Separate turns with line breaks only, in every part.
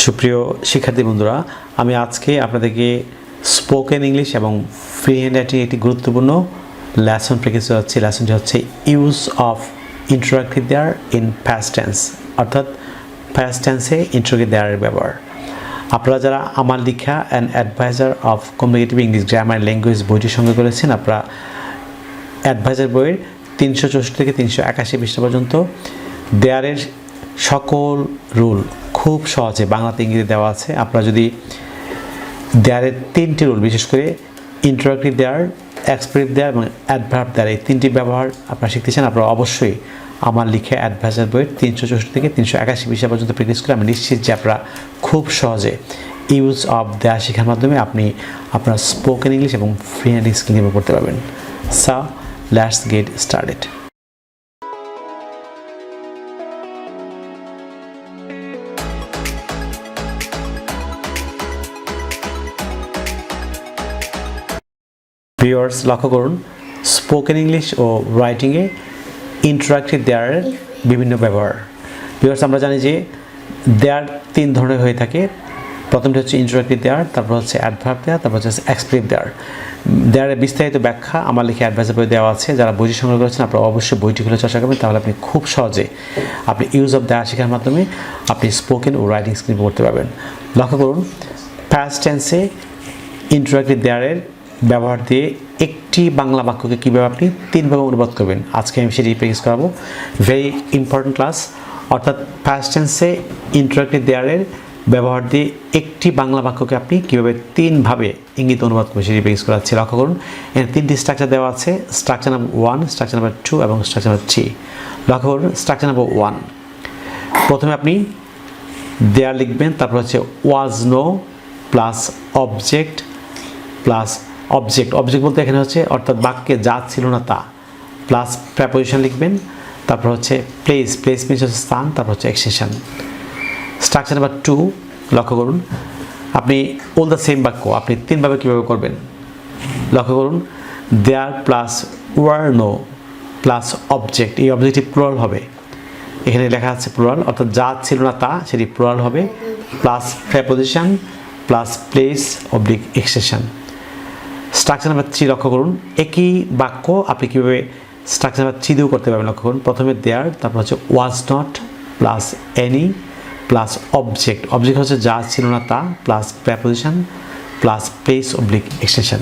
সুপ্রিয় শিক্ষার্থী বন্ধুরা, আমি আজকে আপনাদেরকে স্পোকেন ইংলিশ এবং ফ্রি হ্যান্ড রাইটিং একটি গুরুত্বপূর্ণ লেসন প্র্যাকটিস হচ্ছে। লেসনটি হচ্ছে use of introductory there in past tense, অর্থাৎ পাস্ট টেন্সে ইন্ট্রোডাক্টরি দেয়ারের ব্যবহার। আপনারা যারা আমার লেখা and adviser of communicative English grammar language বইটি সংগ্রহ করেছেন, আপনারা অ্যাডভাইজার বইয়ের 364 থেকে 381 পৃষ্ঠা পর্যন্ত দেয়ারের সকল রুল খুব সহজে বাংলাতে ইংরেজিতে দেওয়া আছে। আপনারা যদি দেয়ারের 3টি রুল, বিশেষ করে ইন্ট্রোডাক্টরি দেয়ার, এক্সপ্রেসিভ দেয়ার এবং অ্যাডভার্ব দেয়ার, এই 3টি ব্যবহার আপনারা শিখতে চান, আপনারা অবশ্যই আমার লিখে অ্যাডভাইজার বইয়ের 364 থেকে 381 পৃষ্ঠা পর্যন্ত প্র্যাকটিস করে আমি নিশ্চিত যে আপনারা খুব সহজে ইউজ অফ দেয়ার শেখার মাধ্যমে আপনি আপনার স্পোকেন ইংলিশ এবং ফ্রি হ্যান্ড স্কিল নির্ভর করতে পারবেন। So let's get started. Viewers, লক্ষ্য করুন স্পোকেন ইংলিশ ও রাইটিংয়ে ইন্ট্রোডাক্টরি দেয়ারের বিভিন্ন ব্যবহার। ভিউয়ার্স, আমরা জানি যে দেয়ার 3 ধরনের হয়ে থাকে। প্রথমটি হচ্ছে ইন্ট্রোডাক্টরি দেয়ার, তারপর হচ্ছে অ্যাডভার্ব দেয়ার, তারপর হচ্ছে এক্সপ্রেসিভ দেয়ার। দেয়ারের বিস্তারিত ব্যাখ্যা আমার লিখে অ্যাডভাইজার বই দেওয়া আছে। যারা বইটি সংগ্রহ করেছেন আপনারা অবশ্যই বইটি খুলে চর্চা করবেন, তাহলে আপনি খুব সহজে আপনি ইউজ অফ দেয়ার শেখার মাধ্যমে আপনি স্পোকেন ও রাইটিং স্কিল করতে পারবেন। লক্ষ্য করুন পাস্ট টেন্সে ইন্ট্রোডাক্টরি দেয়ারের ব্যবহার দিয়ে একটি বাংলা বাক্যকে কীভাবে আপনি 3 ভাবে অনুবাদ করবেন, আজকে আমি সেটি প্র্যাকটিস করাবো। Very important class. অর্থাৎ পাস্ট টেন্সে ইন্ট্রোডাক্টরি দেয়ারের ব্যবহার দিয়ে একটি বাংলা বাক্যকে আপনি কীভাবে 3 ভাবে ইঙ্গিত অনুবাদ করবেন সেটি প্র্যাকটিস করাচ্ছি। লক্ষ্য করুন এখানে 3টি স্ট্রাকচার দেওয়া আছে। স্ট্রাকচার নাম্বার 1, স্ট্রাকচার নাম্বার 2 এবং স্ট্রাকচার নাম্বার 3। লক্ষ্য করুন স্ট্রাকচার নাম্বার 1, প্রথমে আপনি দেয়ার লিখবেন, তারপর হচ্ছে was no plus object plus object বলতে এখানে হচ্ছে অর্থাৎ বাক্যে যা ছিল না তা, প্লাস প্রেপোজিশন লিখবেন, তারপর হচ্ছে প্লেস মিনস হচ্ছে স্থান, তারপর হচ্ছে এক্সটেনশন। স্ট্রাকচার নাম্বার 2, লক্ষ্য করুন আপনি অল দ্য সেম বাক্য আপনি 3 ভাবে কীভাবে করবেন। লক্ষ্য করুন there plus were no plus object, এই অবজেক্টটি প্লুরাল হবে। এখানে লেখা আছে প্লুরাল, অর্থাৎ যা ছিল না তা সেটি প্লুরাল হবে, plus preposition plus place oblique extension. Structure number 3, লক্ষ্য করুন একই বাক্য আপনি কীভাবে স্ট্রাকচার নাম্বার 3 দিয়েও করতে পারবেন। লক্ষ্য করুন প্রথমে দেয়ার, তারপর হচ্ছে ওয়াজ not plus any plus object হচ্ছে যা ছিল না তা, plus preposition plus place oblique extension.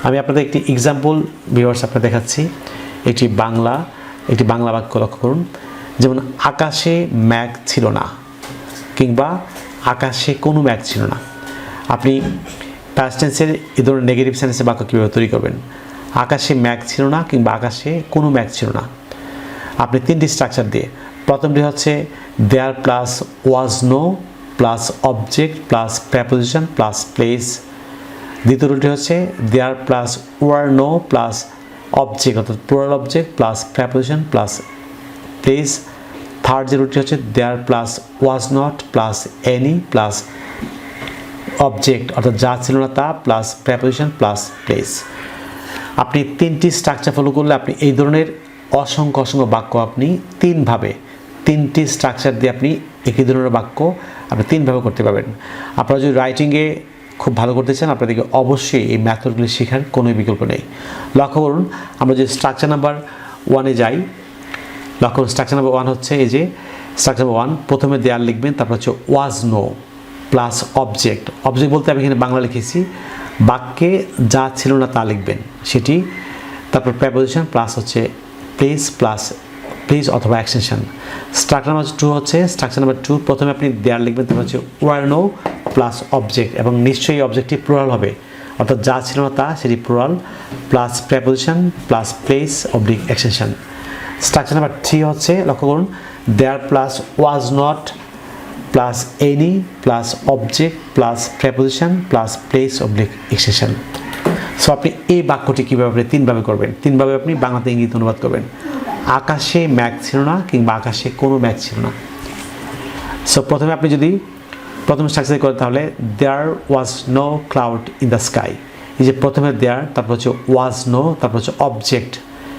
আমি আপনাদের একটি এক্সাম্পল ভিউয়ার্স আপনাদের দেখাচ্ছি। একটি বাংলা বাক্য লক্ষ্য করুন, যেমন আকাশে মেঘ ছিল না কিংবা আকাশে কোনো মেঘ ছিল না। আপনি পাস্ট টেন্সের এই ধরনের নেগেটিভ সেন্টেন্সের বাক্য কীভাবে তৈরি করবেন। আকাশে মেঘ ছিল না কিংবা আকাশে কোনো মেঘ ছিল না। আপনি 3টি স্ট্রাকচার দিয়ে, প্রথমটি হচ্ছে there plus was no plus object plus preposition plus place. দ্বিতীয় রুলটি হচ্ছে there plus were no plus object, অর্থাৎ plural object plus preposition plus place. Third যে রুলটি হচ্ছে there plus was not plus any plus object, অর্থাৎ যা ছিল না তা প্লাস প্রেপোজিশন প্লাস প্লেস। আপনি 3টি স্ট্রাকচার ফলো করলে আপনি এই ধরনের অসংখ্য বাক্য আপনি 3 ভাবে 3টি স্ট্রাকচার দিয়ে আপনি একই ধরনের বাক্য আপনি 3 ভাবে করতে পারবেন। আপনারা যদি রাইটিংয়ে খুব ভালো করতে চান আপনাদেরকে অবশ্যই এই মেথডগুলি শেখার কোনো বিকল্প নেই। লক্ষ্য করুন আমরা যদি স্ট্রাকচার নাম্বার 1-এ যাই, লক্ষ্য করুন স্ট্রাকচার নাম্বার 1 হচ্ছে এই যে স্ট্রাকচার নাম্বার 1, প্রথমে দেয়ার লিখবেন, তারপর হচ্ছে ওয়াজ নো প্লাস অবজেক্ট বলতে আমি এখানে বাংলা লিখেছি, বাক্যে যা ছিল না তা লিখবেন সেটি, তারপর প্রেপোজিশন প্লাস হচ্ছে প্লেস অথবা এক্সটেনশন। স্ট্রাকচার নাম্বার 2 হচ্ছে স্ট্রাকচার নাম্বার 2, প্রথমে আপনি দেয়ার লিখবেন, তারপর হচ্ছে ওয়ার নো প্লাস অবজেক্ট, এবং নিশ্চয়ই অবজেক্টটি প্লুরাল হবে, অর্থাৎ যা ছিল না তা সেটি plural, plus preposition plus place oblique extension. Structure number 3 হচ্ছে লক্ষ্য করুন there plus was not plus any plus object plus preposition plus place oblique extension. So আপনি এই বাক্যটি কীভাবে আপনি 3 ভাবে করবেন, 3 ভাবে আপনি বাংলাতে ইংরেজিতে অনুবাদ করবেন। আকাশে মেঘ ছিল না কিংবা আকাশে কোনো মেঘ ছিল না। সো প্রথমে আপনি যদি প্রথম স্ট্রাকচার করেন তাহলে there was no cloud in the sky, এই যে প্রথমে দেয়ার, তারপর হচ্ছে ওয়াজ নো, তারপর হচ্ছে অবজেক্ট,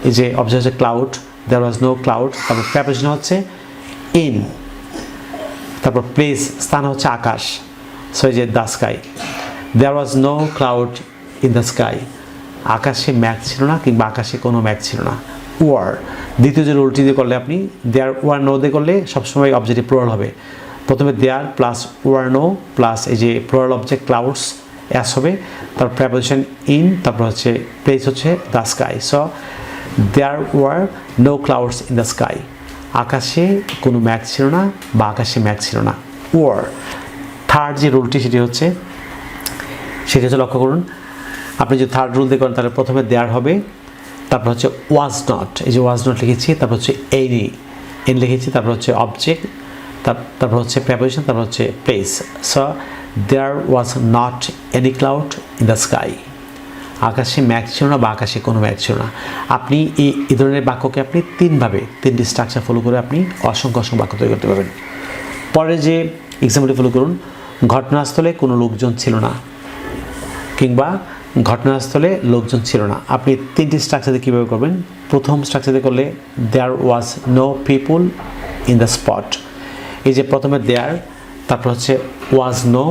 এই যে অবজেক্ট হচ্ছে cloud, there was no cloud, তারপর প্রেপোজিশন হচ্ছে ইন, তারপর প্লেস স্থান হচ্ছে আকাশ, সো এই যে the sky. There was no cloud in the sky, আকাশে মেঘ ছিল না কিংবা আকাশে কোনো মেঘ ছিল না। ওয়ার, দ্বিতীয় যে রুলটি দিয়ে করলে আপনি দেয়ার ওয়ার নো দিয়ে করলে সবসময় অবজেক্টিভ প্লুরাল হবে। প্রথমে দেয়ার প্লাস ওয়ার নো প্লাস এই যে প্লুরাল অবজেক্ট ক্লাউডস অ্যাস হবে, তারপর প্রেপোজিশন ইন, তারপর হচ্ছে প্লেস হচ্ছে the sky. So there were no clouds in the sky, আকাশে কোনো মেঘ ছিল না বা আকাশে মেঘ ছিল না। ওয়ার থার্ড যে রুলটি সেটি হচ্ছে লক্ষ্য করুন, আপনি যদি থার্ড রুল দিয়ে করেন তাহলে প্রথমে দেয়ার হবে, তারপর হচ্ছে ওয়াজ নট, এই যে ওয়াজ নট লিখেছি, তারপর হচ্ছে এন লিখেছি, তারপর হচ্ছে অবজেক্ট, তারপর হচ্ছে প্রেপোজিশন, তারপর হচ্ছে place. So there was not any cloud in the sky, আকাশে মেঘ ছিল না বা আকাশে কোনো মেঘ ছিল না। আপনি এই ধরনের বাক্যকে আপনি তিনটি স্ট্রাকচার ফলো করে আপনি অসংখ্য বাক্য তৈরি করতে পারবেন। পরে যে এক্সাম্পলটি ফলো করুন, ঘটনাস্থলে কোনো লোকজন ছিল না কিংবা ঘটনাস্থলে লোকজন ছিল না। আপনি তিনটি স্ট্রাকচার দিয়ে কীভাবে করবেন? প্রথম স্ট্রাকচার দিয়ে করলে there was no people in the spot, এই যে প্রথমে দেয়ার, তারপর হচ্ছে ওয়াজ নো,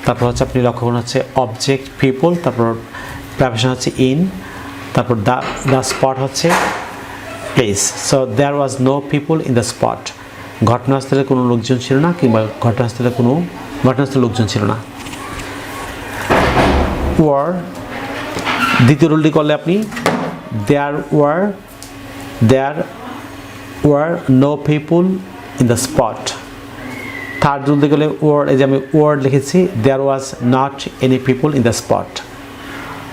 তারপর হচ্ছে আপনি লক্ষ্য করুন হচ্ছে অবজেক্ট পিপুল, তারপর প্রেপোজিশন হচ্ছে ইন, তারপর দ্য স্পট হচ্ছে place. So there was no people in the spot, ঘটনাস্থলে কোনো লোকজন ছিল না কিংবা ঘটনাস্থলে লোকজন ছিল না। ওয়ার দ্বিতীয় রুলটি করলে আপনি there were no people in the spot. Third rule দিয়ে গেলে ওয়ার্ড, এই যে আমি ওয়ার্ড লিখেছি, there was not any people in the spot,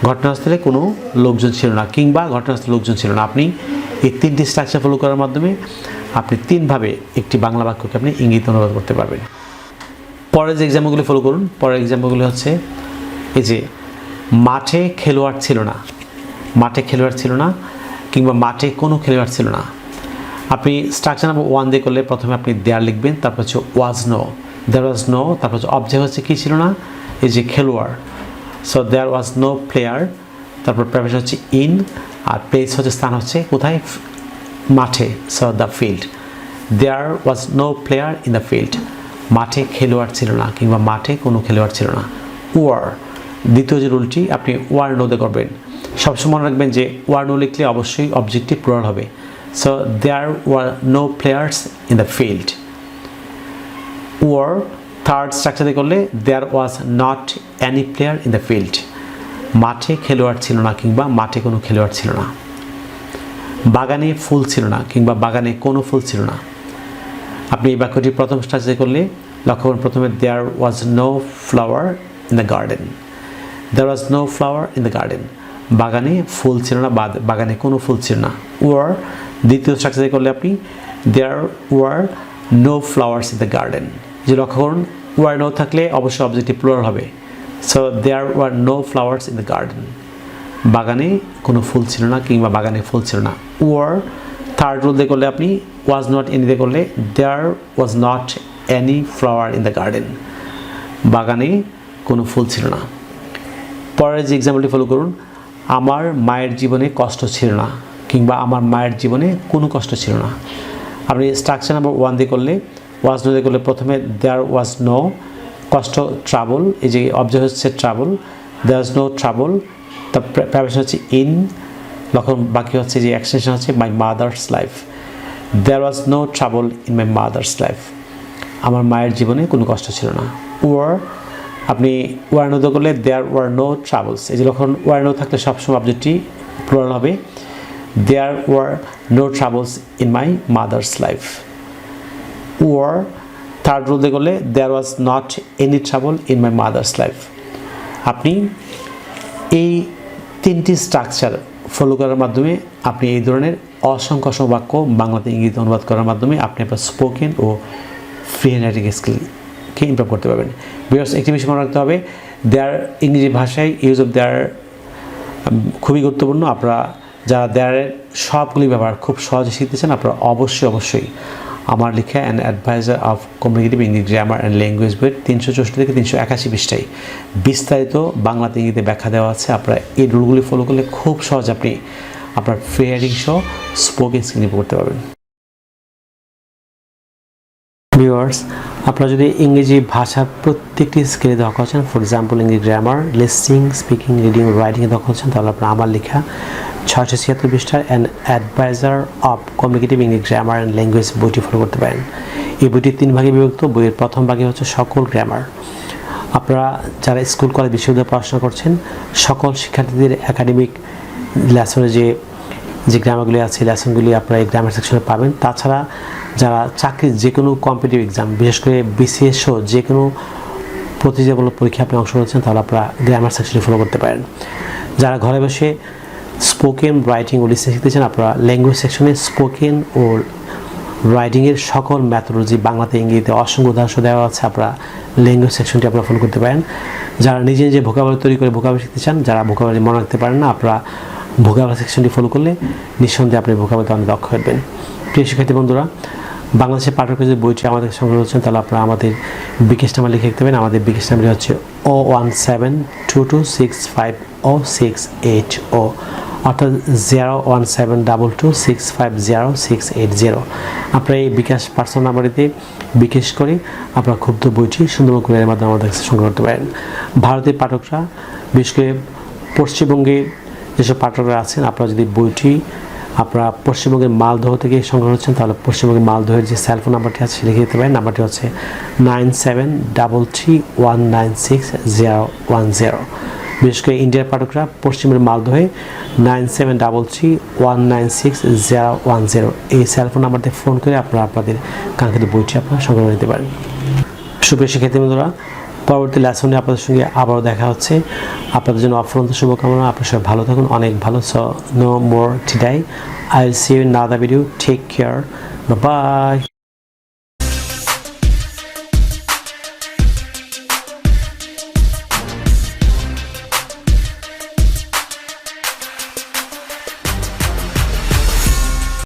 ঘটনাস্থলে কোনো লোকজন ছিল না কিংবা ঘটনাস্থলে লোকজন ছিল না। আপনি এই তিনটি স্ট্রাকচার ফলো করার মাধ্যমে আপনি তিনভাবে একটি বাংলা বাক্যকে আপনি ইঙ্গিত অনুবাদ করতে পারবেন। পরের যে এক্সাম্পলগুলি ফলো করুন, পরের এক্সাম্পলগুলি হচ্ছে এই যে মাঠে খেলোয়াড় ছিল না কিংবা মাঠে কোনো খেলোয়াড় ছিল না। আপনি স্ট্রাকচার নাম্বার 1 দিয়ে করলে প্রথমে আপনি দেয়ার লিখবেন, তারপর হচ্ছে দেয়ার ওয়াজ নো, তারপর হচ্ছে অবজেক্ট হচ্ছে কী ছিল না, এই যে খেলোয়াড়। So there was no player, তারপর প্রেপোজিশন হচ্ছে ইন, আর প্লেস হচ্ছে স্থান হচ্ছে কোথায়, মাঠে। So the field, there was no player in the field, মাঠে খেলোয়াড় ছিল না কিংবা মাঠে কোনো খেলোয়াড় ছিল না। ওয়ার দ্বিতীয় যে রুলটি আপনি ওয়ার নো দিয়ে করবেন। সবসময় মনে রাখবেন যে ওয়ার নো লিখলে অবশ্যই অবজেক্টিভ প্লুরাল হবে। So there were no players in the field. Were third structure দিয়ে করলে there was not any player in the field, মাঠে খেলোয়াড় ছিল না কিংবা মাঠে কোনো খেলোয়াড় ছিল না। বাগানে ফুল ছিল না কিংবা বাগানে কোনো ফুল ছিল না। আপনি এই বাক্যটি প্রথম স্ট্রাকচার করলে লক্ষ্য করুন, প্রথমে there was no flower in the garden, there was no flower in the garden, বাগানে ফুল ছিল না বা বাগানে কোনো ফুল ছিল না। ওয়ার দ্বিতীয় স্ট্রাকচার করলে আপনি there were no flowers in the garden, যে লক্ষ্য করুন ওয়ার নো থাকলে অবশ্যই অবজেক্টিভ প্লুরাল হবে। So there were no flowers in the garden, বাগানে কোনো ফুল ছিল না কিংবা বাগানে ফুল ছিল না। ওয়ার থার্ড রুল দিয়ে করলে আপনি ওয়াজ নট এনি দিয়ে করলে there was not any flower in the garden, বাগানে কোনো ফুল ছিল না। পরের যে এক্সাম্পলটি ফলো করুন, আমার মায়ের জীবনে কষ্ট ছিল না কিংবা আমার মায়ের জীবনে কোনো কষ্ট ছিল না। আপনি স্ট্রাকচার নাম্বার 1 দিয়ে করলে ওয়াজ নো দিয়ে করলে প্রথমে দেয়ার ওয়াজ নো কষ্ট ট্রাবল, এই যে অবজেক্ট হচ্ছে trouble, there was no trouble, তার প্রেপোজিশন হচ্ছে ইন, লক্ষ্য বাকি হচ্ছে যে এক্সটেনশন হচ্ছে my mother's life, there was no trouble in my mother's life, আমার মায়ের জীবনে কোনো কষ্ট ছিল না। ওয়ার আপনি ওয়ার নো দিয়ে করলে দেয়ার ওয়ার নো ট্রাভেলস, এই যে যখন ওয়ার নো থাকলে সবসময় অবজেক্টটি প্লুরাল হবে। There were no travels in my mother's life. Were third rule দিয়ে করলে there was not any travel in my mother's life. আপনি এই তিনটি স্ট্রাকচার ফলো করার মাধ্যমে আপনি এই ধরনের অসংখ্য বাক্য বাংলাতে ইংরেজিতে অনুবাদ করার মাধ্যমে আপনি আপনার স্পোকেন ও ফ্রি হ্যান্ড রাইটিং স্কিলকে ইমপ্রুভ করতে পারবেন। বিকজ একটি বিষয় মনে রাখতে হবে, দেয়ার ইংরেজি ভাষায় ইউজ অফ দেয়ার খুবই গুরুত্বপূর্ণ। আপনারা যারা দেয়ারের সবগুলি ব্যবহার খুব সহজে শিখতে চান, আপনারা অবশ্যই আমার লেখা and adviser of communicative English grammar and language বইয়ের 364 থেকে 381 পৃষ্ঠায় বিস্তারিত বাংলাতে ইংরেজিতে ব্যাখ্যা দেওয়া আছে। আপনারা এই রুলগুলি ফলো করলে খুব সহজ আপনি আপনার ফ্রি রাইটিং সহ স্পোকেন স্কিল ইমপ্রুভ করতে পারবেন। ভিউয়ার্স, আপনারা যদি ইংরেজি ভাষার প্রত্যেকটি স্কিলে দক্ষ আছেন, ফর এক্সাম্পল ইংরেজি গ্রামার, লিসনিং, স্পিকিং, রিডিং, রাইটিংয়ে দক্ষ আছেন, তাহলে আপনারা আমার লেখা 676 পৃষ্ঠার an adviser of communicative English grammar and language বইটি ফলো করতে পারেন। এই বইটি 3 ভাগে বিভক্ত। বইয়ের প্রথম ভাগে হচ্ছে সকল গ্রামার। আপনারা যারা স্কুল কলেজ বিশ্ববিদ্যালয়ে পড়াশোনা করছেন, সকল শিক্ষার্থীদের একাডেমিক লেসনে যে গ্রামারগুলি আছে, লেসনগুলি আপনারা এই গ্রামার সেকশনে পাবেন। তাছাড়া যারা চাকরির যে কোনো কম্পিটিটিভ এক্সাম, বিশেষ করে বিসিএস সহ যে কোনো প্রতিযোগিতামূলক পরীক্ষা আপনি অংশ নিচ্ছেন, তাহলে আপনারা গ্রামার সেকশনে ফলো করতে পারেন। যারা ঘরে বসে স্পোকেন, রাইটিং ও লিসনিং শিখতে চান, আপনারা ল্যাঙ্গুয়েজ সেকশনে স্পোকেন ও রাইটিংয়ের সকল ম্যাথোলজি বাংলাতে, ইংরেজিতে অসংখ্য উদাহরণ দেওয়া আছে, আপনারা ল্যাঙ্গুয়েজ সেকশনটি আপনারা ফলো করতে পারেন। যারা নিজে নিজে ভোকাবুলারি তৈরি করে ভোকাবুলারি শিখতে চান, যারা ভোকাবুলারি মনে রাখতে পারেন না, আপনারা ভোকাবুলারি সেকশনটি ফলো করলে নিঃসন্দেহে আপনি ভোকাবুলারিতে অনেক দক্ষ হবেন। প্রিয় শিক্ষার্থী বন্ধুরা, বাংলাদেশের পাঠকের যে বইটি আমাদের সংগ্রহ করছেন, তাহলে আপনারা আমাদের বিকাশ নাম্বার লিখে রাখতে পারেন। আমাদের বিকাশ নাম্বারটি হচ্ছে 01722650680, অর্থাৎ 01722650680। আপনারা এই বিকাশ পার্সোনাল নাম্বারটিতে বিকাশ করে আপনারা ক্ষুব্ধ বইটি সুন্দর করে এর মাধ্যমে আমাদের কাছে সংগ্রহ করতে পারেন। ভারতের পাঠকরা, বিশেষ করে পশ্চিমবঙ্গের যেসব পাঠকরা আছেন, আপনারা যদি বইটি আপনারা পশ্চিমবঙ্গের মালদহ থেকে সংগ্রহ করছেন, তাহলে পশ্চিমবঙ্গের মালদহের যে সেলফোন নাম্বারটি আছে লিখে দিতে পারেন। নাম্বারটি হচ্ছে 9733196010। বিশেষ করে ইন্ডিয়ার পাঠকরা পশ্চিমের মালদহে 9733196010, এই সেলফোন নাম্বারতে ফোন করে আপনারা আপনাদের কাঙ্ক্ষিত বইটি আপনারা সংগ্রহ নিতে পারেন। সুপ্রিয় শিক্ষার্থী বন্ধুরা, পরবর্তী লেসনে আপনাদের সঙ্গে আবারও দেখা হচ্ছে। আপনাদের জন্য অফুরন্ত শুভকামনা। আপনার সবাই ভালো থাকুন, অনেক ভালো। So no more today, I will see you in another video. Take care, bye by.